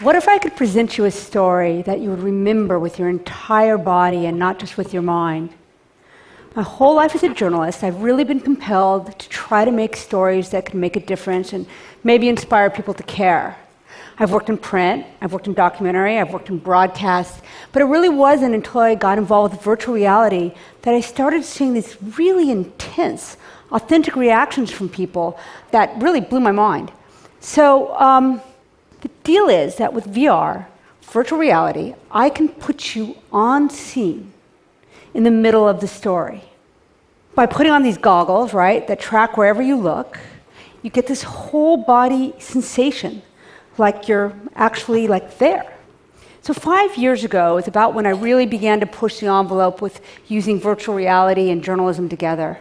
What if I could present you a story that you would remember with your entire body and not just with your mind? My whole life as a journalist, I've really been compelled to try to make stories that can make a difference and maybe inspire people to care. I've worked in print, I've worked in documentary, I've worked in broadcast, but it really wasn't until I got involved with virtual reality that I started seeing these really intense, authentic reactions from people that really blew my mind. So the deal is that with VR, virtual reality, I can put you on scene in the middle of the story. By putting on these goggles, right, that track wherever you look, you get this whole body sensation, like you're actually like there. So 5 years ago is about when I really began to push the envelope with using virtual reality and journalism together.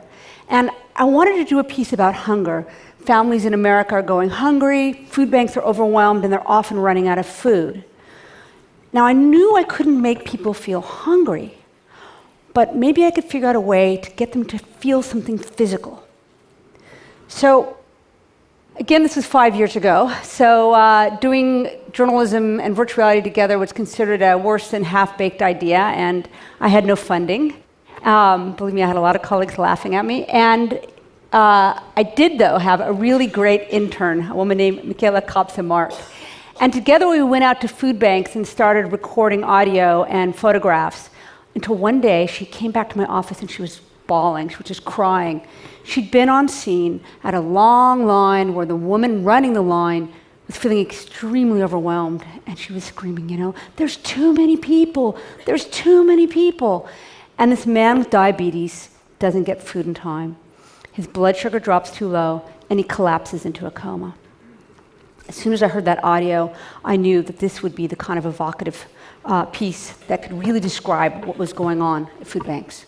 And I wanted to do a piece about hunger. Families in America are going hungry, food banks are overwhelmed, and they're often running out of food. Now, I knew I couldn't make people feel hungry, but maybe I could figure out a way to get them to feel something physical. So, again, this was 5 years ago. So doing journalism and virtual reality together was considered a worse than half-baked idea, and I had no funding. Believe me, I had a lot of colleagues laughing at me. And I did, though, have a really great intern, a woman named Michaela Kopsa-Mark. And together we went out to food banks and started recording audio and photographs until one day she came back to my office and she was bawling. She was just crying. She'd been on scene at a long line where the woman running the line was feeling extremely overwhelmed. And she was screaming, you know, there's too many people. There's too many people. And this man with diabetes doesn't get food in time. His blood sugar drops too low, and he collapses into a coma. As soon as I heard that audio, I knew that this would be the kind of evocative piece that could really describe what was going on at food banks.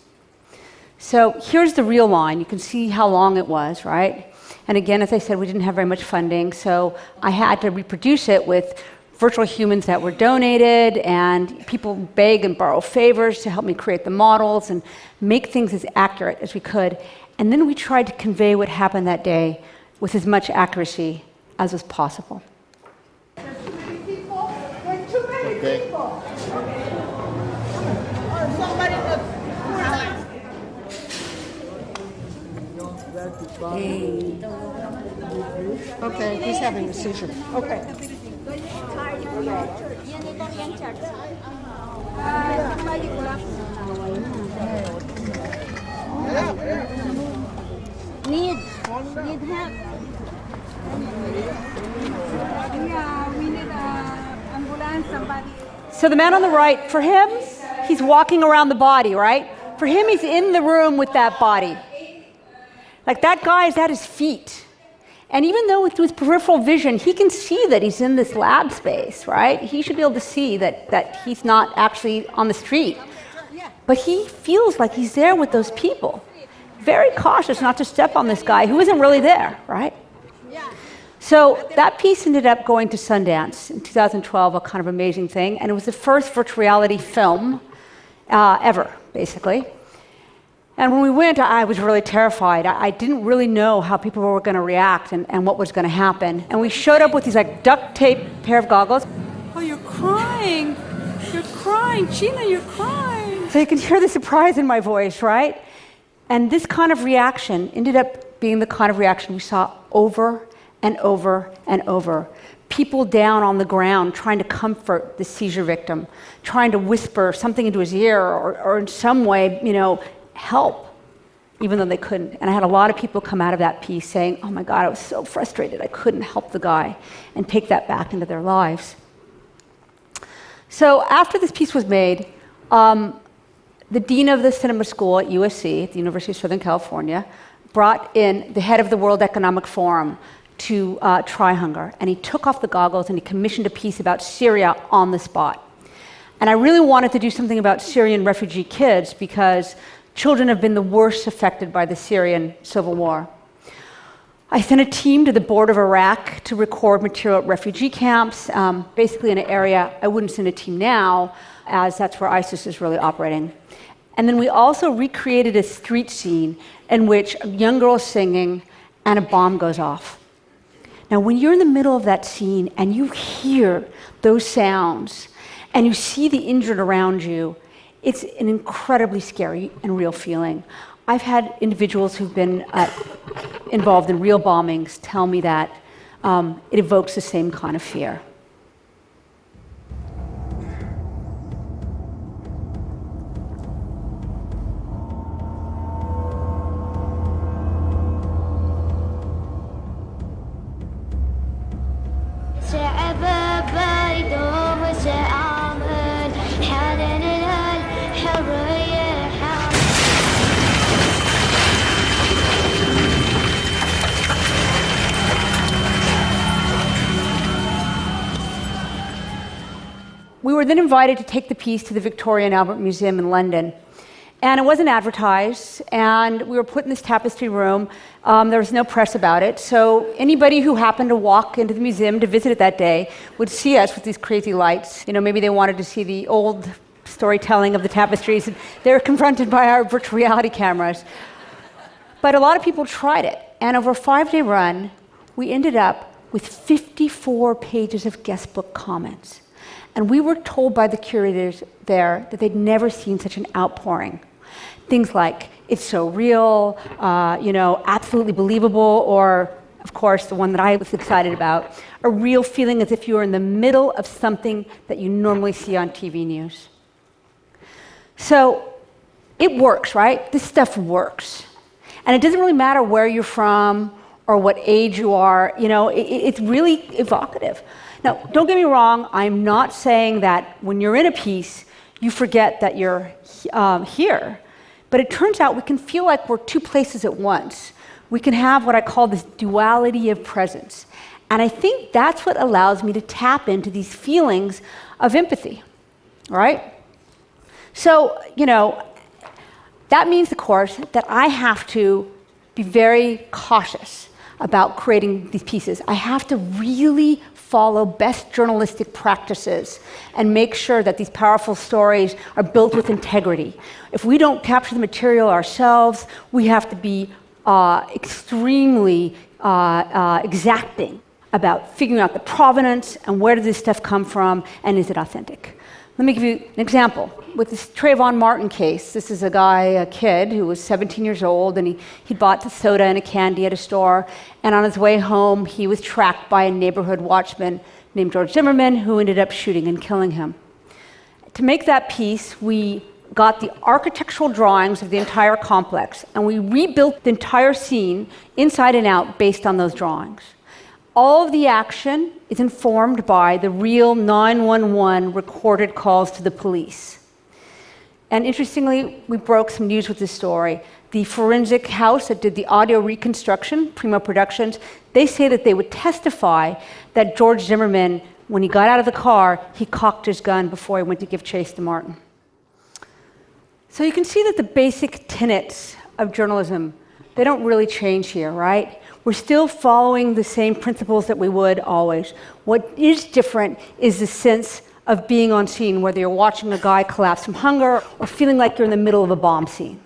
So here's the real line. You can see how long it was, right? And again, as I said, we didn't have very much funding, so I had to reproduce it with virtual humans that were donated, and people beg and borrow favors to help me create the models and make things as accurate as we could. And then we tried to convey what happened that day with as much accuracy as was possible. There's too many people. There's too many people. Somebody Okay, he's having a seizure. Okay. Need help. Yeah, we need an ambulance, somebody. So the man on the right, for him, he's walking around the body, right? For him, he's in the room with that body. Like that guy is at his feet. And even though with peripheral vision, he can see that he's in this lab space, right? He should be able to see that he's not actually on the street. But he feels like he's there with those people. Very cautious not to step on this guy who isn't really there, right? So that piece ended up going to Sundance in 2012, a kind of amazing thing. And it was the first virtual reality film ever, basically. And when we went, I was really terrified. I didn't really know how people were going to react and what was going to happen. And we showed up with these like duct tape pair of goggles. Oh, you're crying. You're crying. Gina, you're crying. So you can hear the surprise in my voice, right? And this kind of reaction ended up being the kind of reaction we saw over and over and over. People down on the ground trying to comfort the seizure victim, trying to whisper something into his ear or in some way, you know, help, even though they couldn't. And I had a lot of people come out of that piece saying, oh my God, I was so frustrated, I couldn't help the guy, and take that back into their lives. So after this piece was made, the dean of the cinema school at USC, at the University of Southern California, brought in the head of the World Economic Forum to try hunger. And he took off the goggles and he commissioned a piece about Syria on the spot. And I really wanted to do something about Syrian refugee kids because children have been the worst affected by the Syrian civil war. I sent a team to the border of Iraq to record material at refugee camps, basically in an area I wouldn't send a team now, as that's where ISIS is really operating. And then we also recreated a street scene in which a young girl is singing and a bomb goes off. Now, when you're in the middle of that scene and you hear those sounds and you see the injured around you, it's an incredibly scary and real feeling. I've had individuals who've been involved in real bombings tell me that it evokes the same kind of fear. We were then invited to take the piece to the Victoria and Albert Museum in London. And it wasn't advertised, and we were put in this tapestry room. There was no press about it, so anybody who happened to walk into the museum to visit it that day would see us with these crazy lights. You know, maybe they wanted to see the old storytelling of the tapestries, and they were confronted by our virtual reality cameras. But a lot of people tried it, and over a 5-day run, we ended up with 54 pages of guest book comments. And we were told by the curators there that they'd never seen such an outpouring. Things like, it's so real, absolutely believable, or, of course, the one that I was excited about, a real feeling as if you were in the middle of something that you normally see on TV news. So, it works, right? This stuff works. And it doesn't really matter where you're from or what age you are, it's really evocative. Now, don't get me wrong, I'm not saying that when you're in a piece, you forget that you're here. But it turns out we can feel like we're two places at once. We can have what I call this duality of presence. And I think that's what allows me to tap into these feelings of empathy, all right? So, that means, of course, that I have to be very cautious about creating these pieces. I have to really follow best journalistic practices and make sure that these powerful stories are built with integrity. If we don't capture the material ourselves, we have to be extremely exacting about figuring out the provenance and where did this stuff come from and is it authentic. Let me give you an example. With this Trayvon Martin case, this is a kid who was 17 years old, and he bought the soda and a candy at a store, and on his way home, he was tracked by a neighborhood watchman named George Zimmerman, who ended up shooting and killing him. To make that piece, we got the architectural drawings of the entire complex, and we rebuilt the entire scene inside and out based on those drawings. All of the action is informed by the real 911 recorded calls to the police. And interestingly, we broke some news with this story. The forensic house that did the audio reconstruction, Primo Productions, they say that they would testify that George Zimmerman, when he got out of the car, he cocked his gun before he went to give chase to Martin. So you can see that the basic tenets of journalism, they don't really change here, right? We're still following the same principles that we would always. What is different is the sense of being on scene, whether you're watching a guy collapse from hunger or feeling like you're in the middle of a bomb scene.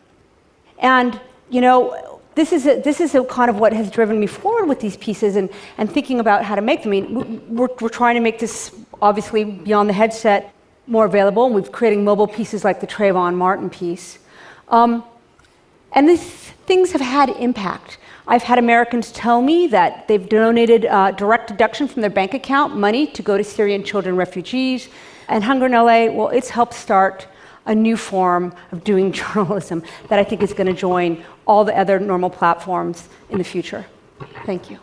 And, this is a kind of what has driven me forward with these pieces and thinking about how to make them. I mean, we're trying to make this, obviously, beyond the headset, more available, and we're creating mobile pieces like the Trayvon Martin piece. And these things have had impact. I've had Americans tell me that they've donated direct deduction from their bank account money to go to Syrian children refugees. And Hunger in LA, well, it's helped start a new form of doing journalism that I think is going to join all the other normal platforms in the future. Thank you.